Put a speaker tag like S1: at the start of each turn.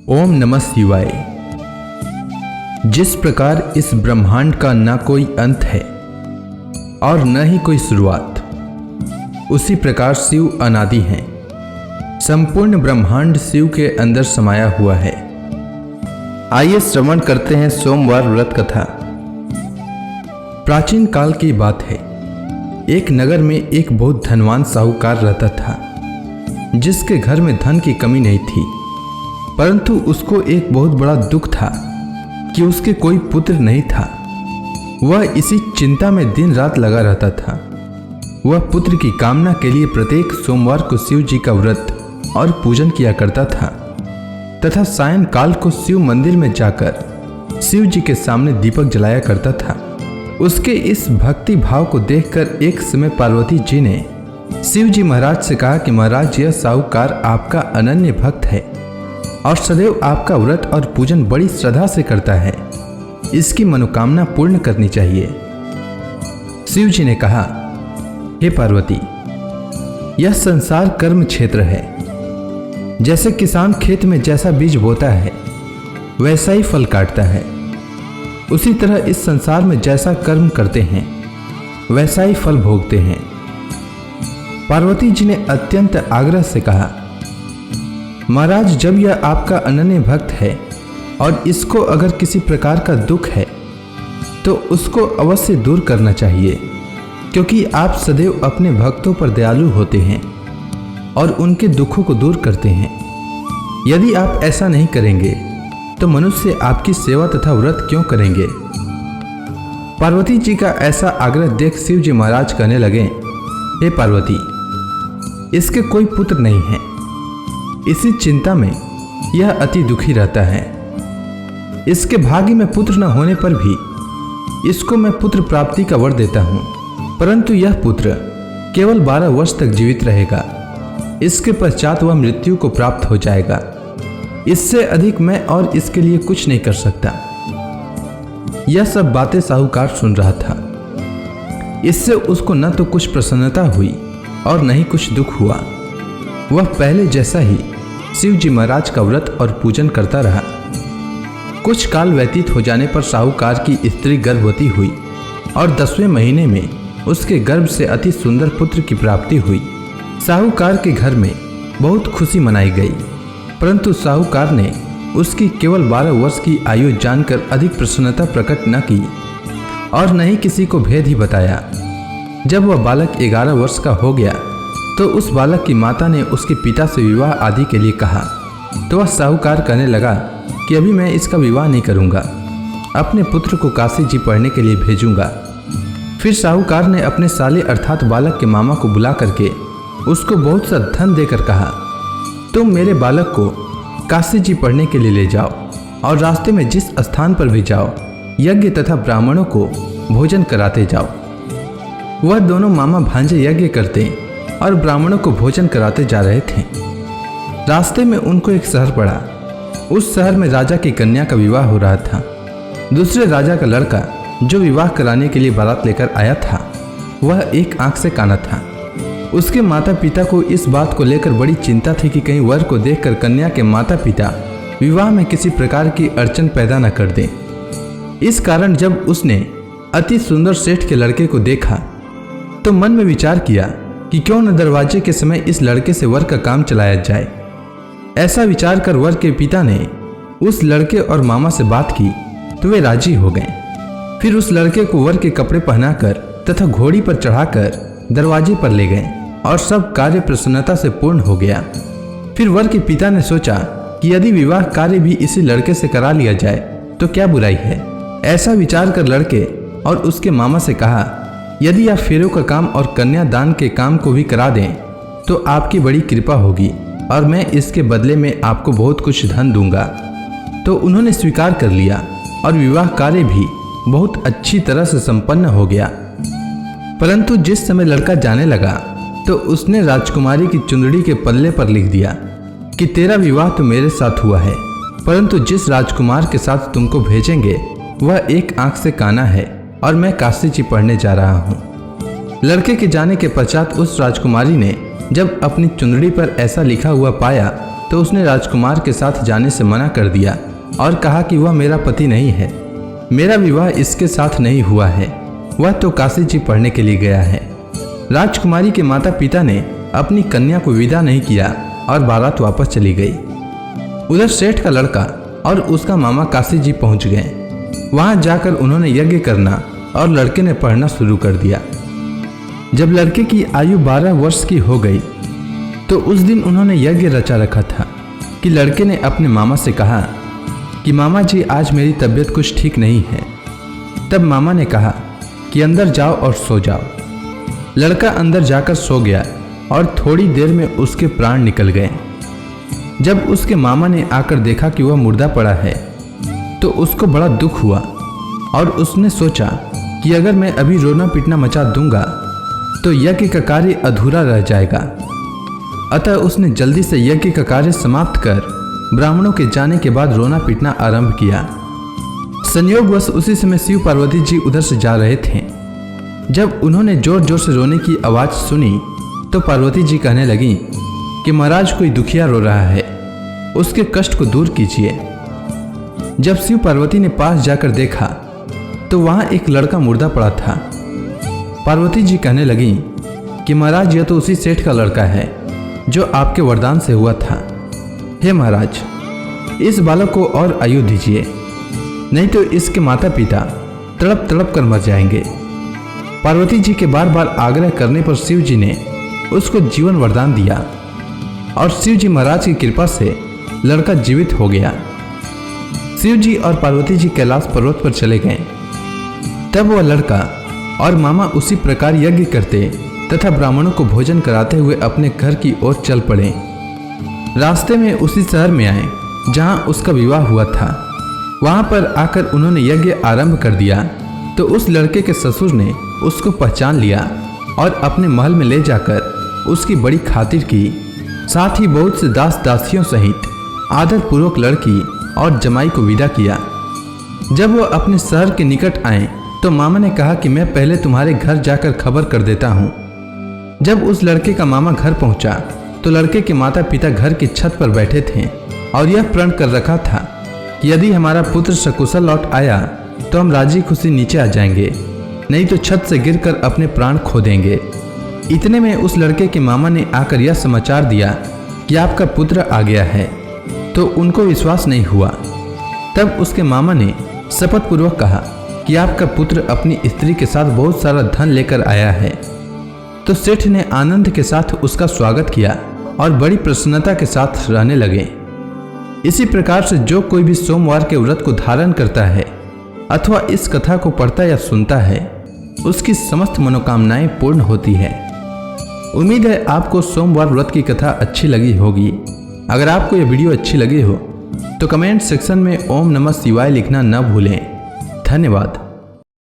S1: ओम नमः शिवाय। जिस प्रकार इस ब्रह्मांड का न कोई अंत है और न ही कोई शुरुआत, उसी प्रकार शिव अनादि हैं। संपूर्ण ब्रह्मांड शिव के अंदर समाया हुआ है। आइए श्रवण करते हैं सोमवार व्रत कथा। प्राचीन काल की बात है। एक नगर में एक बहुत धनवान साहूकार रहता था, जिसके घर में धन की कमी नहीं थी, परंतु उसको एक बहुत बड़ा दुख था कि उसके कोई पुत्र नहीं था। वह इसी चिंता में दिन रात लगा रहता था। वह पुत्र की कामना के लिए प्रत्येक सोमवार को शिव जी का व्रत और पूजन किया करता था तथा सायंकाल को शिव मंदिर में जाकर शिव जी के सामने दीपक जलाया करता था। उसके इस भक्ति भाव को देखकर एक समय पार्वती जी ने शिव जी महाराज से कहा कि महाराज, यह साहूकार आपका अनन्य भक्त है और सदैव आपका व्रत और पूजन बड़ी श्रद्धा से करता है। इसकी मनोकामना पूर्ण करनी चाहिए। शिव जी ने कहा, हे पार्वती, यह संसार कर्म क्षेत्र है। जैसे किसान खेत में जैसा बीज बोता है वैसा ही फल काटता है, उसी तरह इस संसार में जैसा कर्म करते हैं वैसा ही फल भोगते हैं। पार्वती जी ने अत्यंत आग्रह से कहा, महाराज, जब यह आपका अनन्य भक्त है और इसको अगर किसी प्रकार का दुख है तो उसको अवश्य दूर करना चाहिए, क्योंकि आप सदैव अपने भक्तों पर दयालु होते हैं और उनके दुखों को दूर करते हैं। यदि आप ऐसा नहीं करेंगे तो मनुष्य आपकी सेवा तथा व्रत क्यों करेंगे। पार्वती जी का ऐसा आग्रह देख शिव जी महाराज कहने लगे, हे पार्वती, इसके कोई पुत्र नहीं है। इसी चिंता में यह अति दुखी रहता है। इसके भाग्य में पुत्र न होने पर भी इसको मैं पुत्र प्राप्ति का वर देता हूँ, परंतु यह पुत्र केवल 12 वर्ष तक जीवित रहेगा। इसके पश्चात वह मृत्यु को प्राप्त हो जाएगा। इससे अधिक मैं और इसके लिए कुछ नहीं कर सकता। यह सब बातें साहूकार सुन रहा था। इससे उसको न तो कुछ प्रसन्नता हुई और न ही कुछ दुख हुआ। वह पहले जैसा ही शिव जी महाराज का व्रत और पूजन करता रहा। कुछ काल व्यतीत हो जाने पर साहूकार की स्त्री गर्भवती हुई और 10वें महीने में उसके गर्भ से अति सुंदर पुत्र की प्राप्ति हुई। साहूकार के घर में बहुत खुशी मनाई गई, परंतु साहूकार ने उसकी केवल 12 वर्ष की आयु जानकर अधिक प्रसन्नता प्रकट न की और न ही किसी को भेद ही बताया। जब वह बालक 11 वर्ष का हो गया तो उस बालक की माता ने उसके पिता से विवाह आदि के लिए कहा, तो वह साहूकार कहने लगा कि अभी मैं इसका विवाह नहीं करूंगा, अपने पुत्र को काशी जी पढ़ने के लिए भेजूंगा। फिर साहूकार ने अपने साले अर्थात बालक के मामा को बुला करके उसको बहुत सा धन देकर कहा, तुम मेरे बालक को काशी जी पढ़ने के लिए ले जाओ और रास्ते में जिस स्थान पर भी जाओ यज्ञ तथा ब्राह्मणों को भोजन कराते जाओ। वह दोनों मामा भांजे यज्ञ करते और ब्राह्मणों को भोजन कराते जा रहे थे। रास्ते में उनको एक शहर पड़ा। उस शहर में राजा की कन्या का विवाह हो रहा था। दूसरे राजा का लड़का जो विवाह कराने के लिए बारात लेकर आया था, वह एक आंख से काना था। उसके माता पिता को इस बात को लेकर बड़ी चिंता थी कि कहीं वर को देखकर कन्या के माता पिता विवाह में किसी प्रकार की अड़चन पैदा न कर दें। इस कारण जब उसने अति सुंदर सेठ के लड़के को देखा तो मन में विचार किया कि क्यों न दरवाजे के समय इस लड़के से वर का काम चलाया जाए। ऐसा विचार कर वर के पिता ने उस लड़के और मामा से बात की तो वे राजी हो गए। फिर उस लड़के को वर के कपड़े पहनाकर तथा घोड़ी पर चढ़ाकर दरवाजे पर ले गए और सब कार्य प्रसन्नता से पूर्ण हो गया। फिर वर के पिता ने सोचा कि यदि विवाह कार्य भी इसी लड़के से करा लिया जाए तो क्या बुराई है। ऐसा विचार कर लड़के और उसके मामा से कहा, यदि आप फेरों का काम और कन्यादान के काम को भी करा दें तो आपकी बड़ी कृपा होगी और मैं इसके बदले में आपको बहुत कुछ धन दूंगा। तो उन्होंने स्वीकार कर लिया और विवाह कार्य भी बहुत अच्छी तरह से संपन्न हो गया। परंतु जिस समय लड़का जाने लगा तो उसने राजकुमारी की चुंदड़ी के पल्ले पर लिख दिया कि तेरा विवाह तो मेरे साथ हुआ है, परंतु जिस राजकुमार के साथ तुमको भेजेंगे वह एक आंख से काना है और मैं काशी जी पढ़ने जा रहा हूँ। लड़के के जाने के पश्चात उस राजकुमारी ने जब अपनी चुंदड़ी पर ऐसा लिखा हुआ पाया तो उसने राजकुमार के साथ जाने से मना कर दिया और कहा कि वह मेरा पति नहीं है, मेरा विवाह इसके साथ नहीं हुआ है, वह तो काशी जी पढ़ने के लिए गया है। राजकुमारी के माता पिता ने अपनी कन्या को विदा नहीं किया और बारात वापस चली गई। उधर सेठ का लड़का और उसका मामा काशी जी पहुंच गए। वहां जाकर उन्होंने यज्ञ करना और लड़के ने पढ़ना शुरू कर दिया। जब लड़के की आयु 12 वर्ष की हो गई तो उस दिन उन्होंने यज्ञ रचा रखा था कि लड़के ने अपने मामा से कहा कि मामा जी आज मेरी तबीयत कुछ ठीक नहीं है। तब मामा ने कहा कि अंदर जाओ और सो जाओ। लड़का अंदर जाकर सो गया और थोड़ी देर में उसके प्राण निकल गए। जब उसके मामा ने आकर देखा कि वह मुर्दा पड़ा है तो उसको बड़ा दुख हुआ और उसने सोचा कि अगर मैं अभी रोना पीटना मचा दूंगा तो यज्ञ का कार्य अधूरा रह जाएगा। अतः उसने जल्दी से यज्ञ का कार्य समाप्त कर ब्राह्मणों के जाने के बाद रोना पीटना आरंभ किया। संयोगवश उसी समय शिव पार्वती जी उधर से जा रहे थे। जब उन्होंने जोर जोर से रोने की आवाज़ सुनी तो पार्वती जी कहने लगी कि महाराज कोई दुखिया रो रहा है, उसके कष्ट को दूर कीजिए। जब शिव पार्वती ने पास जाकर देखा तो वहाँ एक लड़का मुर्दा पड़ा था। पार्वती जी कहने लगी कि महाराज यह तो उसी सेठ का लड़का है जो आपके वरदान से हुआ था। हे महाराज, इस बालक को और आयु दीजिए, नहीं तो इसके माता पिता तड़प तड़प कर मर जाएंगे। पार्वती जी के बार बार आग्रह करने पर शिव जी ने उसको जीवन वरदान दिया और शिव जी महाराज की कृपा से लड़का जीवित हो गया। शिव जी और पार्वती जी कैलाश पर्वत पर चले गए। तब वह लड़का और मामा उसी प्रकार यज्ञ करते तथा ब्राह्मणों को भोजन कराते हुए अपने घर की ओर चल पड़े। रास्ते में उसी शहर में आए जहां उसका विवाह हुआ था। वहां पर आकर उन्होंने यज्ञ आरंभ कर दिया तो उस लड़के के ससुर ने उसको पहचान लिया और अपने महल में ले जाकर उसकी बड़ी खातिर की। साथ ही बहुत से दास दासियों सहित आदरपूर्वक लड़की और जमाई को विदा किया। जब वह अपने शहर के निकट आए तो मामा ने कहा कि मैं पहले तुम्हारे घर जाकर खबर कर देता हूँ। जब उस लड़के का मामा घर पहुंचा तो लड़के के माता पिता घर की छत पर बैठे थे और यह प्रण कर रखा था कि यदि हमारा पुत्र सकुशल लौट आया तो हम राजी खुशी नीचे आ जाएंगे, नहीं तो छत से गिरकर अपने प्राण खो देंगे। इतने में उस लड़के के मामा ने आकर यह समाचार दिया कि आपका पुत्र आ गया है, तो उनको विश्वास नहीं हुआ। तब उसके मामा ने शपथ पूर्वक कहा कि आपका पुत्र अपनी स्त्री के साथ बहुत सारा धन लेकर आया है। तो सेठ ने आनंद के साथ उसका स्वागत किया और बड़ी प्रसन्नता के साथ रहने लगे। इसी प्रकार से जो कोई भी सोमवार के व्रत को धारण करता है अथवा इस कथा को पढ़ता या सुनता है उसकी समस्त मनोकामनाएं पूर्ण होती है। उम्मीद है आपको सोमवार व्रत की कथा अच्छी लगी होगी। अगर आपको यह वीडियो अच्छी लगी हो तो कमेंट सेक्शन में ओम नमः शिवाय लिखना न भूलें। धन्यवाद।